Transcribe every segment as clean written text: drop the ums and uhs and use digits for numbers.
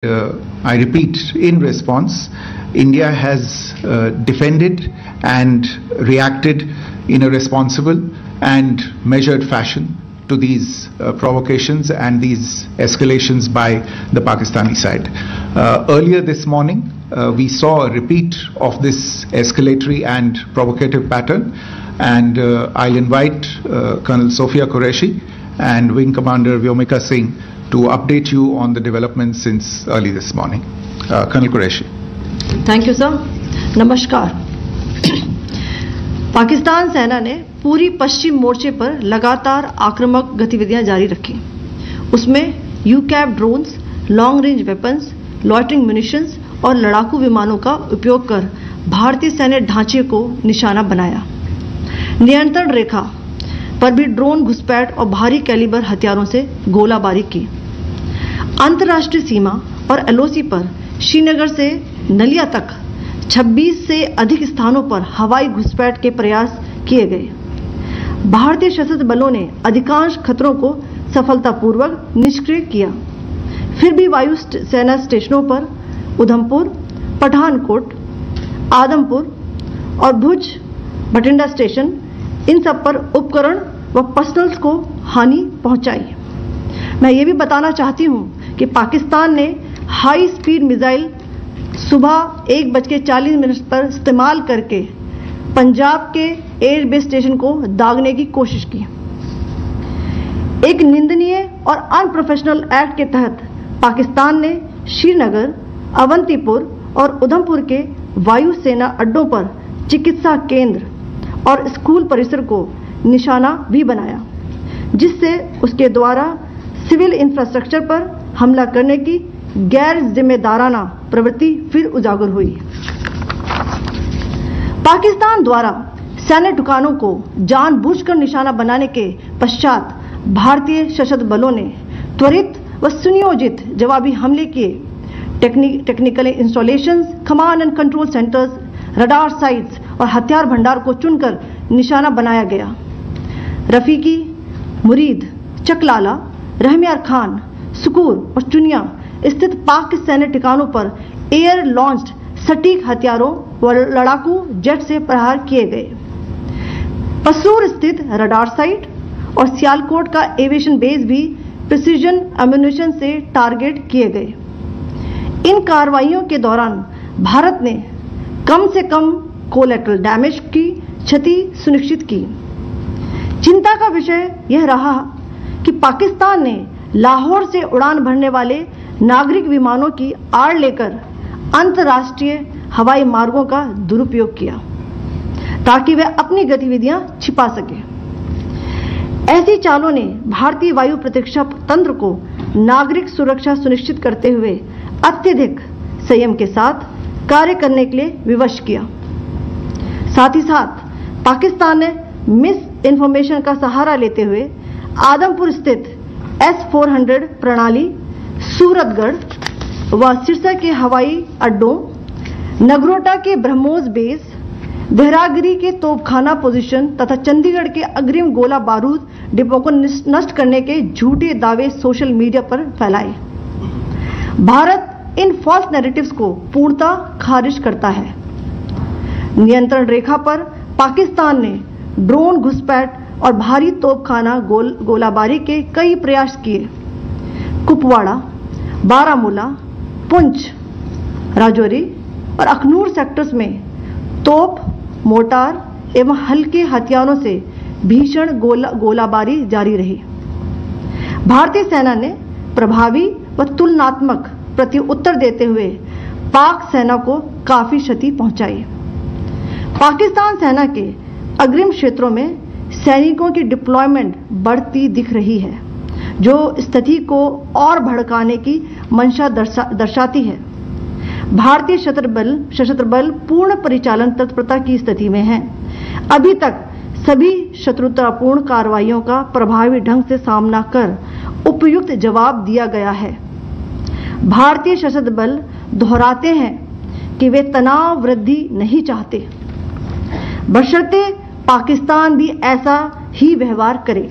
I repeat, in response, India has defended and reacted in a responsible and measured fashion to these provocations and these escalations by the Pakistani side. Earlier this morning, we saw a repeat of this escalatory and provocative pattern, and I'll invite Colonel Sophia Qureshi and Wing Commander Vyomika Singh to update you on the developments since early this morning. Colonel Qureshi. Thank you, sir. नमस्कार। पाकिस्तान सेना ने पूरी पश्चिम मोर्चे पर लगातार आक्रामक गतिविधियां जारी रखी। उसमें UCAV drones, long range weapons, loitering munitions और लड़ाकू विमानों का उपयोग कर भारतीय सैन्य ढांचे को निशाना बनाया। नियंत्रण रेखा पर भी ड्रोन घुसपैठ और भारी कैलिबर हथियारों से गोलाबारी की। अंतर्राष्ट्रीय सीमा और एलओसी पर श्रीनगर से नलिया तक 26 से अधिक स्थानों पर हवाई घुसपैठ के प्रयास किए गए। भारतीय सशस्त्र बलों ने अधिकांश खतरों को सफलतापूर्वक निष्क्रिय किया। फिर भी वायु सेना स्टेशनों पर उधमपुर, पठानकोट, आदमपुर और भुज बठिंडा स्टेशन, इन सब पर उपकरण व पर्सनल्स को हानि पहुंचाई। मैं ये भी बताना चाहती हूं कि पाकिस्तान ने हाई स्पीड मिसाइल सुबह 1:40 पर इस्तेमाल करके पंजाब के एयरबेस स्टेशन को दागने की कोशिश की। एक निंदनीय और अनप्रोफेशनल एक्ट के तहत पाकिस्तान ने श्रीनगर, अवंतीपुर और उधमपुर के वायु सेना अड्डों पर चिकित्सा केंद्र और स्कूल परिसर को निशाना भी बनाया, जिससे उसके द्वारा सिविल इंफ्रास्ट्रक्चर पर हमला करने की गैर जिम्मेदाराना प्रवृत्ति फिर उजागर हुई। पाकिस्तान द्वारा सैन्य ठिकानों को जानबूझकर निशाना बनाने के पश्चात भारतीय सशस्त्र बलों ने त्वरित व सुनियोजित जवाबी हमले किए। Technical installations, command and control centres, radar sites और हथियार भंडार को चुनकर निशाना बनाया गया। रफीकी, मुरीद, चकलाला, रहमियार खान, सुकूर और चुनिया स्थित पाक सैन्य ठिकानों पर एयर लॉन्च्ड सटीक हथियारों व लड़ाकू जेट से प्रहार किए गए। पसूर स्थित रडार साइट और सियालकोट का एविएशन बेस भी प्रिसीजन एम्यूनिशन से टारगेट किए गए। इन कार्रवाइयों के दौरान भारत ने कम से कम कोलैटरल डैमेज की क्षति सुनिश्चित की। चिंता का विषय यह रहा कि पाकिस्तान ने लाहौर से उड़ान भरने वाले नागरिक विमानों की आड़ लेकर अंतर्राष्ट्रीय हवाई मार्गों का दुरुपयोग किया ताकि वे अपनी गतिविधियां छिपा सके। ऐसी चालों ने भारतीय वायु प्रतिरक्षा तंत्र को नागरिक सुरक्षा सुनिश्चित करते हुए अत्यधिक संयम के साथ कार्य करने के लिए विवश किया। साथ ही साथ पाकिस्तान ने मिस इन्फॉर्मेशन का सहारा लेते हुए आदमपुर स्थित S-400 प्रणाली, सूरतगढ़ व सिरसा के हवाई अड्डों, नगरोटा के ब्रह्मोस बेस, देहरागिरी के तोपखाना पोजीशन तथा चंडीगढ़ के अग्रिम गोला बारूद डिपो को नष्ट करने के झूठे दावे सोशल मीडिया पर फैलाए। भारत इन फॉल्स नैरेटिव्स को पूर्णतः खारिज करता है। नियंत्रण रेखा पर पाकिस्तान ने ड्रोन घुसपैठ और भारी तोपखाना गोलाबारी के कई प्रयास किए। कुपवाड़ा, बारामूला, पुंछ, राजौरी और अखनूर सेक्टर्स में तोप, मोर्टार एवं हल्के हथियारों से भीषण गोलाबारी जारी रही। भारतीय सेना ने प्रभावी व तुलनात्मक प्रत्युत्तर देते हुए पाक सेना को काफी क्षति पहुंचाई। पाकिस्तान सेना के अग्रिम क्षेत्रों में सैनिकों की डिप्लॉयमेंट बढ़ती दिख रही है, जो स्थिति को और भड़काने की मंशा दर्शाती है। भारतीय सशस्त्र बल पूर्ण परिचालन तत्परता की स्थिति में है। अभी तक सभी शत्रुतापूर्ण कार्रवाइयों का प्रभावी ढंग से सामना कर उपयुक्त जवाब दिया गया है। भारतीय सशस्त्र बल दोहराते हैं कि वे तनाव वृद्धि नहीं चाहते, बशर्ते पाकिस्तान भी ऐसा ही व्यवहार करे।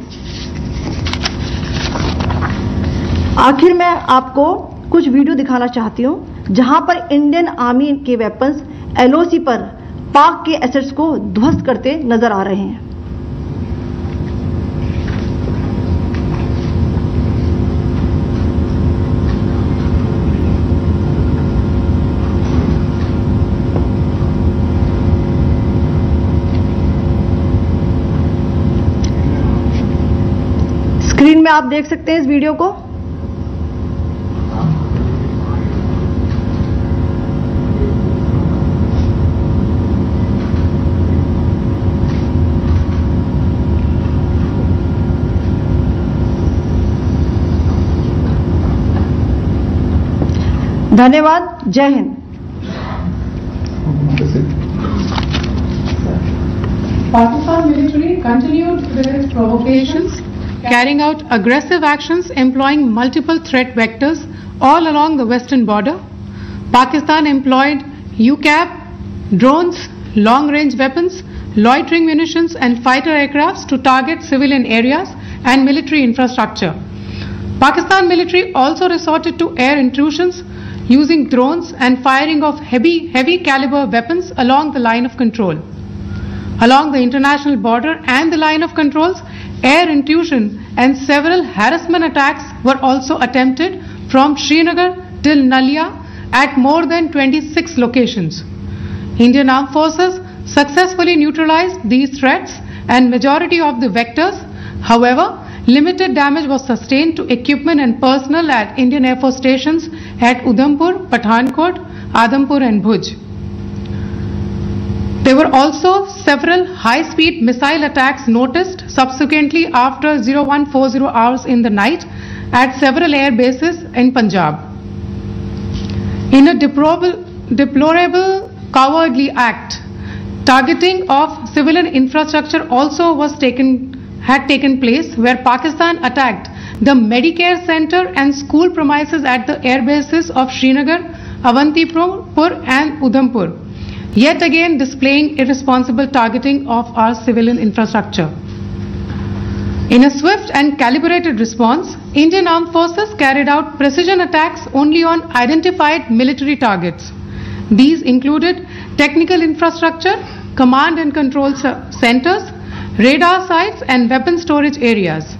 आखिर में आपको कुछ वीडियो दिखाना चाहती हूं जहां पर इंडियन आर्मी के वेपन्स LOC पर पाक के एसेट्स को ध्वस्त करते नजर आ रहे हैं। स्क्रीन में आप देख सकते हैं इस वीडियो को। धन्यवाद। जय Hind. Pakistan military continued with its provocations, carrying out aggressive actions employing multiple threat vectors all along the western border. Pakistan employed UCAV, drones, long-range weapons, loitering munitions and fighter aircrafts to target civilian areas and military infrastructure. Pakistan military also resorted to air intrusions using drones and firing of heavy caliber weapons along the line of control. Along the international border and the line of controls, air intrusion and several harassment attacks were also attempted from Srinagar till Nalia at more than 26 locations. Indian Armed Forces successfully neutralized these threats and majority of the vectors. However, limited damage was sustained to equipment and personnel at Indian Air Force stations at Udhampur, Pathankot, Adampur and Bhuj. There were also several high-speed missile attacks noticed subsequently after 0140 hours in the night at several air bases in Punjab. In a deplorable cowardly act, targeting of civilian infrastructure also had taken place, where Pakistan attacked the Medicare center and school premises at the air bases of Srinagar, Avantipur and Udhampur, yet again displaying irresponsible targeting of our civilian infrastructure. In a swift and calibrated response, Indian Armed Forces carried out precision attacks only on identified military targets. These included technical infrastructure, command and control centers, radar sites and weapon storage areas.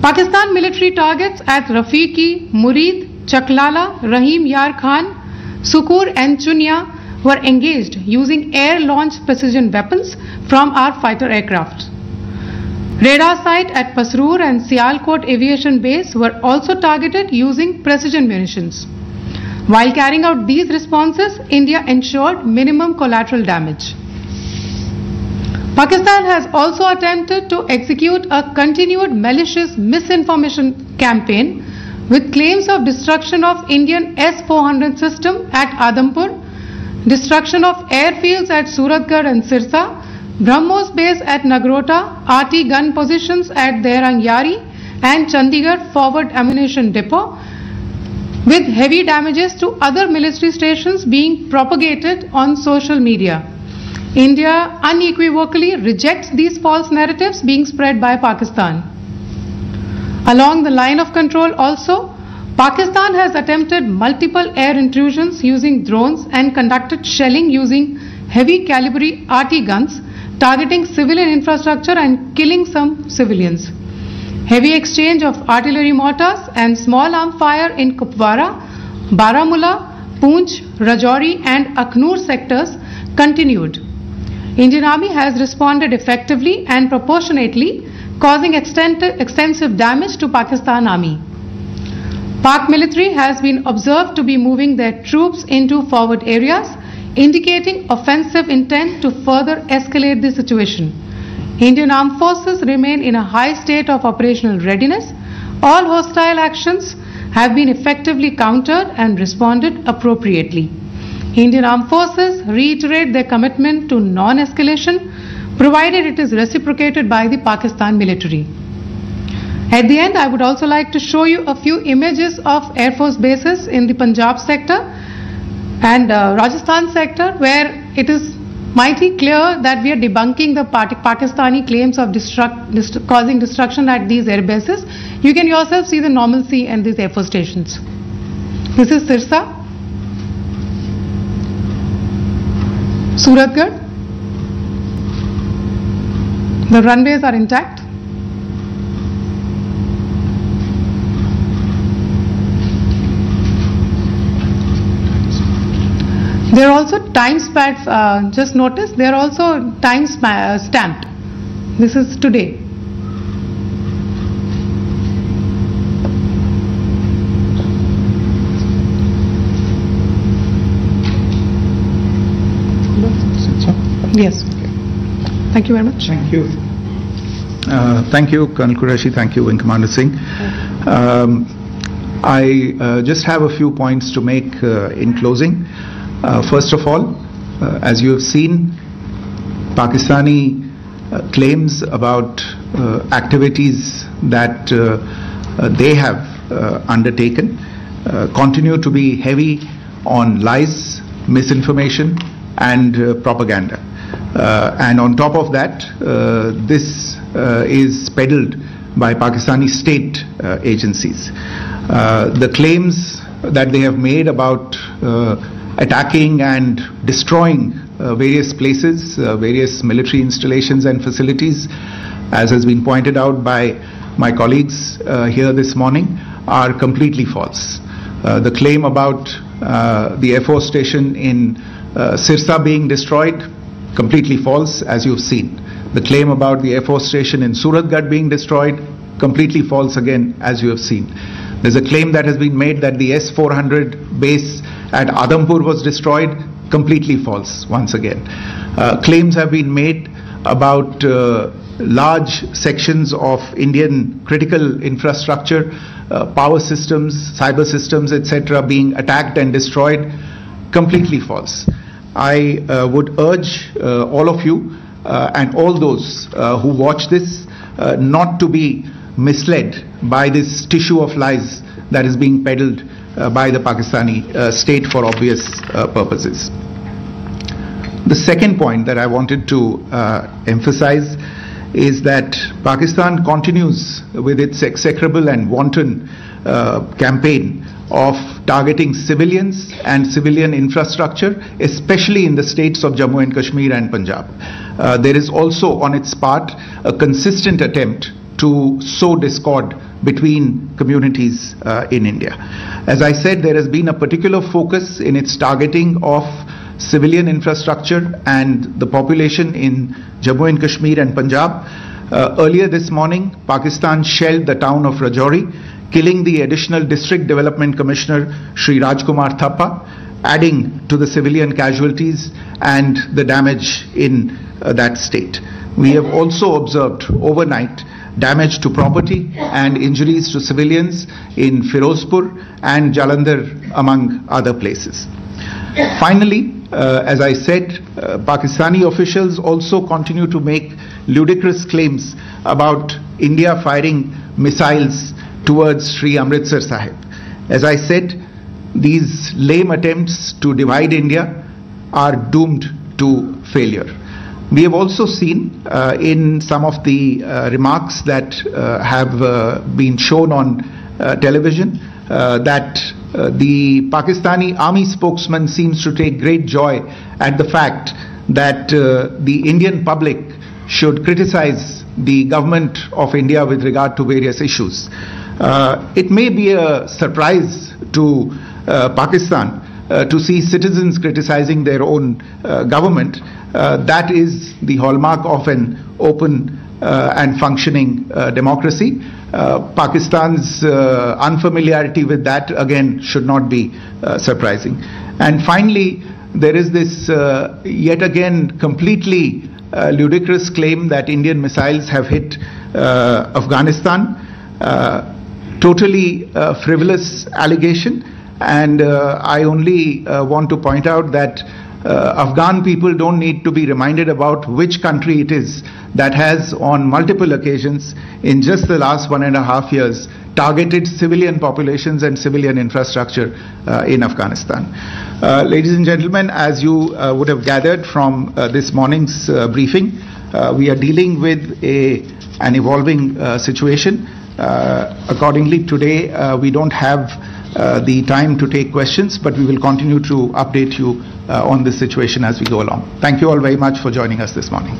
Pakistan military targets at Rafiqi, Murid, Chaklala, Rahim Yar Khan, Sukur and Chunya were engaged using air-launched precision weapons from our fighter aircraft. Radar site at Pasroor and Sialkot Aviation Base were also targeted using precision munitions. While carrying out these responses, India ensured minimum collateral damage. Pakistan has also attempted to execute a continued malicious misinformation campaign with claims of destruction of Indian S-400 system at Adampur, destruction of airfields at Suratgarh and Sirsa, BrahMos base at Nagrota, RT gun positions at Derang Yari and Chandigarh forward ammunition depot, with heavy damages to other military stations being propagated on social media. India unequivocally rejects these false narratives being spread by Pakistan. Along the line of control also, Pakistan has attempted multiple air intrusions using drones and conducted shelling using heavy caliber RT guns, targeting civilian infrastructure and killing some civilians. Heavy exchange of artillery mortars and small arm fire in Kupwara, Baramulla, Poonch, Rajouri and Akhnur sectors continued. Indian Army has responded effectively and proportionately, causing extensive damage to Pakistan Army. Pak military has been observed to be moving their troops into forward areas, indicating offensive intent to further escalate the situation. Indian Armed Forces remain in a high state of operational readiness. All hostile actions have been effectively countered and responded appropriately. Indian Armed Forces reiterate their commitment to non-escalation, provided it is reciprocated by the Pakistan military. At the end, I would also like to show you a few images of Air Force bases in the Punjab sector and Rajasthan sector, where it is mighty clear that we are debunking the Pakistani claims of causing destruction at these air bases. You can yourself see the normalcy in these Air Force stations. This is Sirsa, Suratgarh. The runways are intact. There are also time stamps, just notice, they are also time stamped. This is today. Yes. Thank you very much. Thank you. Thank you, Colonel Qureshi. Thank you, Wing Commander Singh. I just have a few points to make in closing. First of all, as you have seen, Pakistani claims about activities that they have undertaken continue to be heavy on lies, misinformation and propaganda. And on top of that, this is peddled by Pakistani state agencies. The claims that they have made about attacking and destroying various places, various military installations and facilities, as has been pointed out by my colleagues here this morning, are completely false. The claim about the Air Force station in Sirsa being destroyed, completely false, as you've seen. The claim about the Air Force station in Suratgarh being destroyed, completely false again, as you have seen. There's a claim that has been made that the S-400 base at Adampur was destroyed, completely false once again. Claims have been made about large sections of Indian critical infrastructure, power systems, cyber systems, etc. being attacked and destroyed, completely false. I would urge all of you and all those who watch this not to be misled by this tissue of lies that is being peddled by the Pakistani state for obvious purposes. The second point that I wanted to emphasize is that Pakistan continues with its execrable and wanton campaign of targeting civilians and civilian infrastructure, especially in the states of Jammu and Kashmir and Punjab. There is also on its part a consistent attempt to sow discord between communities in India. As I said, there has been a particular focus in its targeting of civilian infrastructure and the population in Jammu and Kashmir and Punjab. Earlier this morning, Pakistan shelled the town of Rajouri, killing the additional District Development Commissioner Shri Rajkumar Thappa, adding to the civilian casualties and the damage in that state. We have also observed overnight damage to property and injuries to civilians in Firozpur and Jalandhar, among other places. Finally, as I said, Pakistani officials also continue to make ludicrous claims about India firing missiles towards Sri Amritsar Sahib. As I said, these lame attempts to divide India are doomed to failure. We have also seen in some of the remarks that have been shown on television that the Pakistani army spokesman seems to take great joy at the fact that the Indian public should criticize the government of India with regard to various issues. It may be a surprise to Pakistan to see citizens criticizing their own government. That is the hallmark of an open and functioning democracy. Pakistan's unfamiliarity with that again should not be surprising. And finally, there is this yet again completely ludicrous claim that Indian missiles have hit Afghanistan. Totally frivolous allegation, and I only want to point out that Afghan people don't need to be reminded about which country it is that has on multiple occasions in just the last 1.5 years targeted civilian populations and civilian infrastructure in Afghanistan. Ladies and gentlemen, as you would have gathered from this morning's briefing, we are dealing with an evolving situation. Accordingly, today we don't have the time to take questions, but we will continue to update you on this situation as we go along. Thank you all very much for joining us this morning.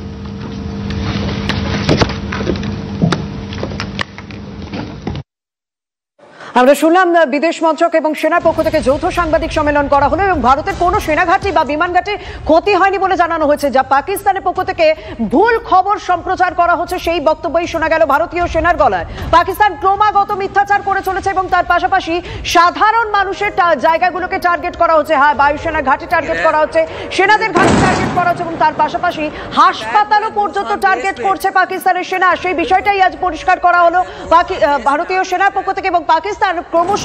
আমরা শুনলাম বিদেশ মন্ত্রক এবং সেনার পক্ষ থেকে যৌথ সাংবাদিক সম্মেলন করা হলো এবং ভারতের কোনো সেনাঘাঁটি বা বিমান ঘাঁটির ক্ষতি হয়নি বলে জানানো হয়েছে, যা পাকিস্তানের পক্ষ থেকে ভুল খবর সম্প্রচার করা হচ্ছে সেই বক্তব্যই শোনা গেল ভারতীয় সেনার গলায়। পাকিস্তান ক্রমাগত মিথ্যাচার করে চলেছে এবং তার পাশাপাশি সাধারণ মানুষের জায়গাগুলোকে টার্গেট করা হচ্ছে। হ্যাঁ, বায়ুসেনার ঘাঁটি টার্গেট করা হচ্ছে, সেনাদের ঘাঁটি টার্গেট করা হচ্ছে এবং তার পাশাপাশি হাসপাতালও পর্যন্ত টার্গেট করছে পাকিস্তানের সেনা। সেই বিষয়টাই আজ পরিষ্কার করা হলো ভারতীয় সেনার পক্ষ থেকে এবং পাকিস্তান ক্রমশ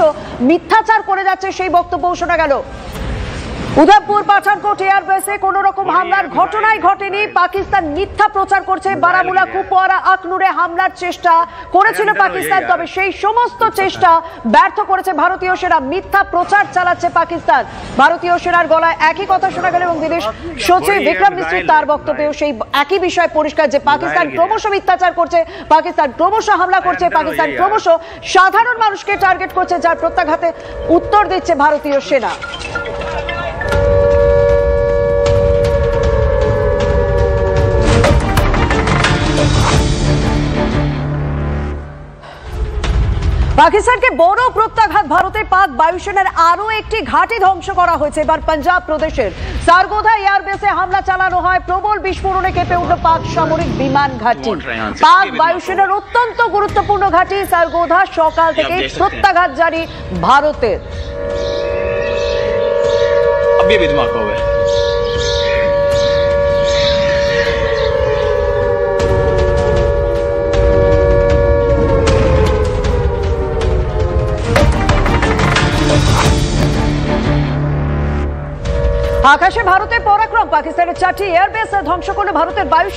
মিথ্যাচার করে যাচ্ছে সেই বক্তব্য শোনা গেল। উদয়পুর পাঠানকোট এয়ারবেসে কোন রকম হামলার ঘটনাই ঘটেনি, পাকিস্তান মিথ্যা প্রচার করছে। বারামুলা, কুপওয়ারা, আখনুরে হামলার চেষ্টা করেছিল পাকিস্তান, তবে সেই সমস্ত চেষ্টা ব্যর্থ করেছে ভারতীয় সেনা। মিথ্যা প্রচার চালাচ্ছে পাকিস্তান। ভারতীয় সেনার গলায় একই কথা শোনা গেল এবং বিদেশ সচিব বিক্রম মিশ্রি তার বক্তব্যেও সেই একই বিষয় পরিষ্কার যে পাকিস্তান ক্রমশ মিথ্যাচার করছে, পাকিস্তান ক্রমশ হামলা করছে, পাকিস্তান ক্রমশ সাধারণ মানুষকে টার্গেট করছে, যার প্রত্যাঘাতে উত্তর দিচ্ছে ভারতীয় সেনা। পাকিস্তানকে বড় প্রত্যাঘাত ভারতে। পাক বায়ুসেনার আরো একটি ঘাঁটি ধ্বংস করা হয়েছে। এবার পাঞ্জাব প্রদেশের সারগোধা এয়ারবেসে হামলা চালানো হয়, প্রবল বিস্ফোরণে কেঁপে উঠল পাক সামরিক বিমান ঘাঁটি। পাক বায়ুসেনার অত্যন্ত গুরুত্বপূর্ণ ঘাঁটি সারগোধা সকাল থেকে প্রত্যাঘাত জারি ভারতের। আকাশে ভারতের পরাক্রম, পাকিস্তানের 4টি এয়ারবেস ধ্বংস করল ভারতের বায়ু